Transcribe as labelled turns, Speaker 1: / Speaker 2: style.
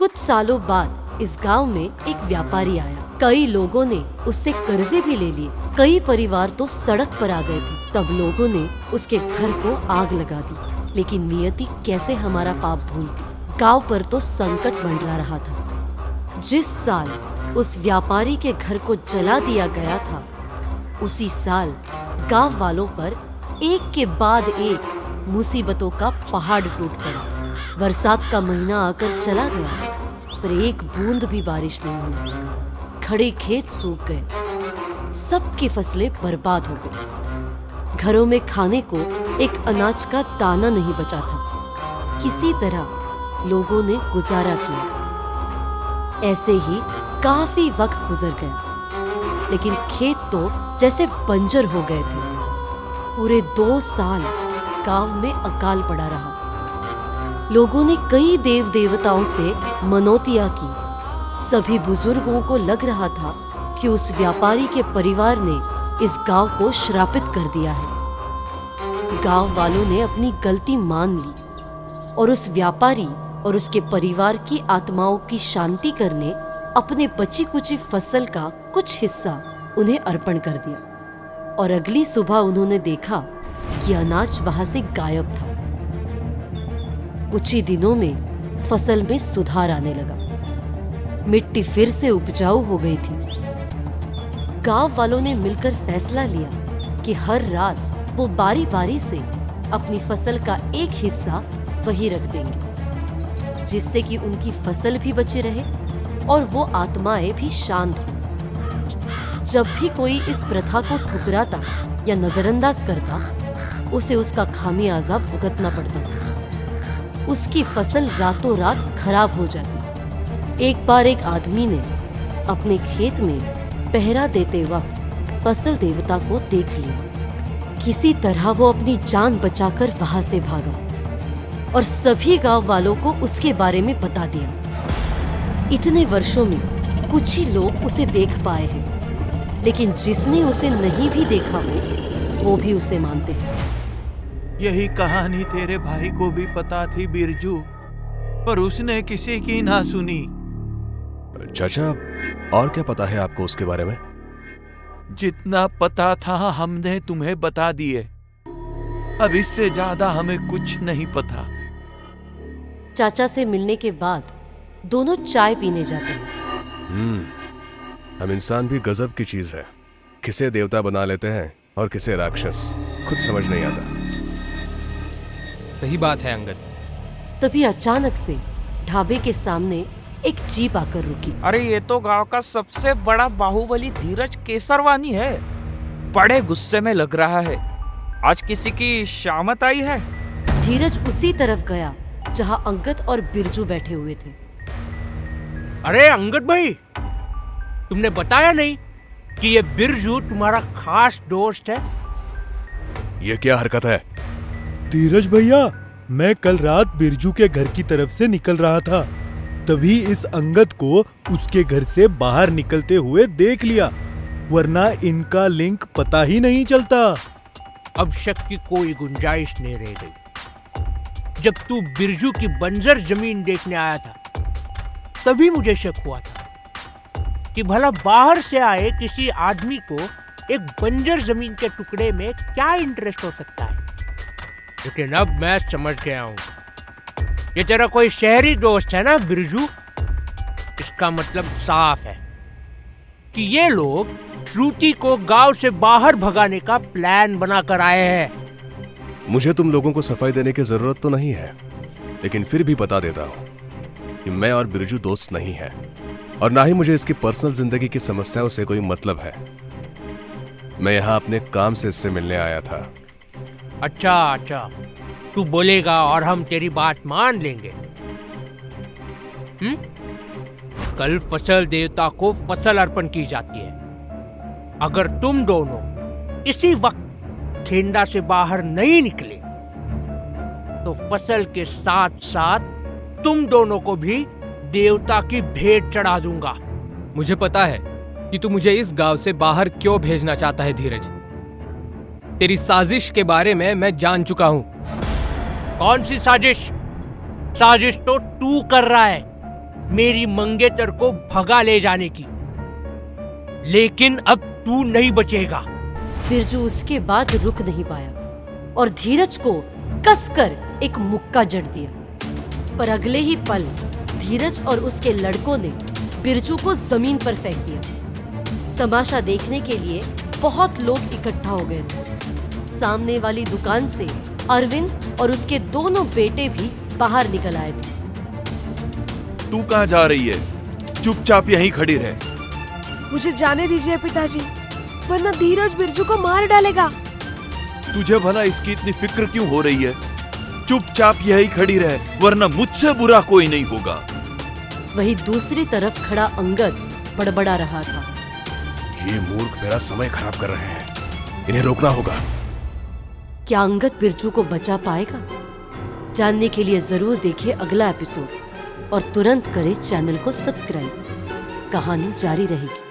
Speaker 1: कुछ सालों बाद इस गांव में एक व्यापारी आया। कई लोगों ने उससे कर्जे भी ले लिए। कई परिवार तो सड़क पर आ गए थे। तब लोगों ने उसके घर को आग लगा दी। लेकिन नियति कैसे हमारा पाप भूलती। गांव पर तो संकट मंडरा रहा था। जिस साल उस व्यापारी के घर को जला दिया गया था, उसी साल गांव वालों पर एक के बाद एक मुसीबतों का पहाड़ टूट पड़ा। बरसात का महीना आकर चला गया, पर एक बूंद भी बारिश नहीं हुई। खड़े खेत सूख गए, सबकी फसलें बर्बाद हो गई। घरों में खाने को एक अनाज का दाना नहीं बचा था। किसी तरह लोगों ने गुजारा किया। ऐसे ही काफी वक्त गुजर गया, लेकिन खेत तो जैसे बंजर हो गए थे। पूरे 2 साल गांव में अकाल पड़ा रहा। लोगों ने कई देव देवताओं से मनौतियां की। सभी बुजुर्गों को लग रहा था कि उस व्यापारी के परिवार ने इस गांव को श्रापित कर दिया है। गांव वालों ने अपनी गलती मान ली और उस व्यापारी और उसके परिवार की आत्माओं की शांति करने अपने बची कुची फसल का कुछ हिस्सा उन्हें अर्पण कर दिया। और अगली सुबह उन्होंने देखा कि अनाज वहां से गायब था। कुछ ही दिनों में फसल में सुधार आने लगा। मिट्टी फिर से उपजाऊ हो गई थी। गांव वालों ने मिलकर फैसला लिया कि हर रात वो बारी बारी से अपनी फसल का एक हिस्सा वहीं रख देंगे, जिससे कि उनकी फसल भी बची रहे और वो आत्माएं भी शांत हो। जब भी कोई इस प्रथा को ठुकराता या नजरअंदाज करता, उसे उसका खामियाजा भुगतना पड़ता था। उसकी फसल रातों रात खराब हो जाती। एक बार एक आदमी ने अपने खेत में पहरा देते वक्त फसल देवता को देख लिया। किसी तरह वो अपनी जान बचाकर वहां से भागा और सभी गांव वालों को उसके बारे में बता दिया। इतने वर्षों में कुछ ही लोग उसे देख पाए हैं, लेकिन जिसने उसे नहीं भी देखा वो भी उसे मानते हैं।
Speaker 2: यही कहानी तेरे भाई को भी पता थी बिरजू, पर उसने किसी की ना सुनी।
Speaker 3: चाचा, और क्या पता है आपको उसके बारे में?
Speaker 2: जितना पता था हमने तुम्हें बता दिए। अब इससे ज्यादा हमें कुछ नहीं पता।
Speaker 1: चाचा से मिलने के बाद दोनों चाय पीने जाते हैं।
Speaker 3: हम इंसान भी गजब की चीज है। किसे देवता बना लेते हैं और किसे राक्षस, खुद समझ नहीं आता।
Speaker 4: सही बात है अंगद।
Speaker 1: तभी अचानक से ढाबे के सामने एक जीप आकर रुकी।
Speaker 5: अरे ये तो गांव का सबसे बड़ा बाहुबली धीरज केसरवानी है। बड़े गुस्से में लग रहा है। आज किसी की शामत आई है।
Speaker 1: धीरज उसी तरफ गया जहां अंगद और बिरजू बैठे हुए थे।
Speaker 6: अरे अंगद भाई, तुमने बताया नहीं कि ये बिरजू तुम्हारा खास दोस्त है।
Speaker 3: ये क्या हरकत है?
Speaker 7: धीरज भैया, मैं कल रात बिरजू के घर की तरफ से निकल रहा था, तभी इस अंगद को उसके घर से बाहर निकलते हुए देख लिया, वरना इनका लिंक पता ही नहीं चलता।
Speaker 6: अब शक की कोई गुंजाइश नहीं रह गई। जब तू बिरजू की बंजर जमीन देखने आया था, तभी मुझे शक हुआ था कि भला बाहर से आए किसी आदमी को एक बंजर जमीन के टुकड़े में क्या इंटरेस्ट हो सकता है। लेकिन अब मैं समझ गया हूँ, ये तेरा कोई शहरी दोस्त है ना बिरजू। इसका मतलब साफ है कि ये लोग श्रुति को गांव से बाहर भगाने का प्लान बनाकर आए हैं।
Speaker 3: मुझे तुम लोगों को सफाई देने की जरूरत तो नहीं है, लेकिन फिर भी बता देता हूँ कि मैं और बिरजू दोस्त नहीं है, और ना ही मुझे इसकी पर्सनल जिंदगी की समस्याओं से कोई मतलब है। मैं यहाँ अपने काम से इससे मिलने आया था।
Speaker 6: अच्छा, तू बोलेगा और हम तेरी बात मान लेंगे। कल फसल देवता को फसल अर्पण की जाती है। अगर तुम दोनों इसी वक्त खेंडा से बाहर नहीं निकले, तो फसल के साथ साथ तुम दोनों को भी देवता की भेंट चढ़ा दूंगा।
Speaker 4: मुझे पता है कि तू मुझे इस गांव से बाहर क्यों भेजना चाहता है धीरज। तेरी साजिश के बारे में मैं जान चुका हूं।
Speaker 6: कौन सी साजिश? साजिश तो तू कर रहा है। मेरी मंगेतर को भगा ले जाने की, लेकिन अब तू नहीं बचेगा।
Speaker 1: बिरजू उसके बाद रुक नहीं पाया और धीरज को कसकर एक मुक्का जड़ दिया। पर अगले ही पल धीरज और उसके लड़कों ने बिरजू को जमीन पर फेंक दिया। तमाशा देखने के लिए बहुत लोग इकट्ठा हो गए थे। सामने वाली दुकान से अरविंद और उसके दोनों बेटे भी बाहर निकल आए थे।
Speaker 2: तू कहाँ जा रही है? चुपचाप यहीं खड़ी रह।
Speaker 8: मुझे जाने दीजिए पिताजी, वरना धीरज बिरजू को मार डालेगा।
Speaker 2: तुझे भला इसकी इतनी फिक्र क्यों हो रही है? चुपचाप यहीं खड़ी रह, वरना मुझसे बुरा कोई नहीं होगा।
Speaker 1: वही दूसरी तरफ खड़ा अंगद बड़बड़ा रहा था।
Speaker 3: ये मूर्ख मेरा समय खराब कर रहे हैं, इन्हें रोकना होगा।
Speaker 1: क्या अंगद बिरजू को बचा पाएगा? जानने के लिए जरूर देखिए अगला एपिसोड और तुरंत करें चैनल को सब्सक्राइब। कहानी जारी रहेगी।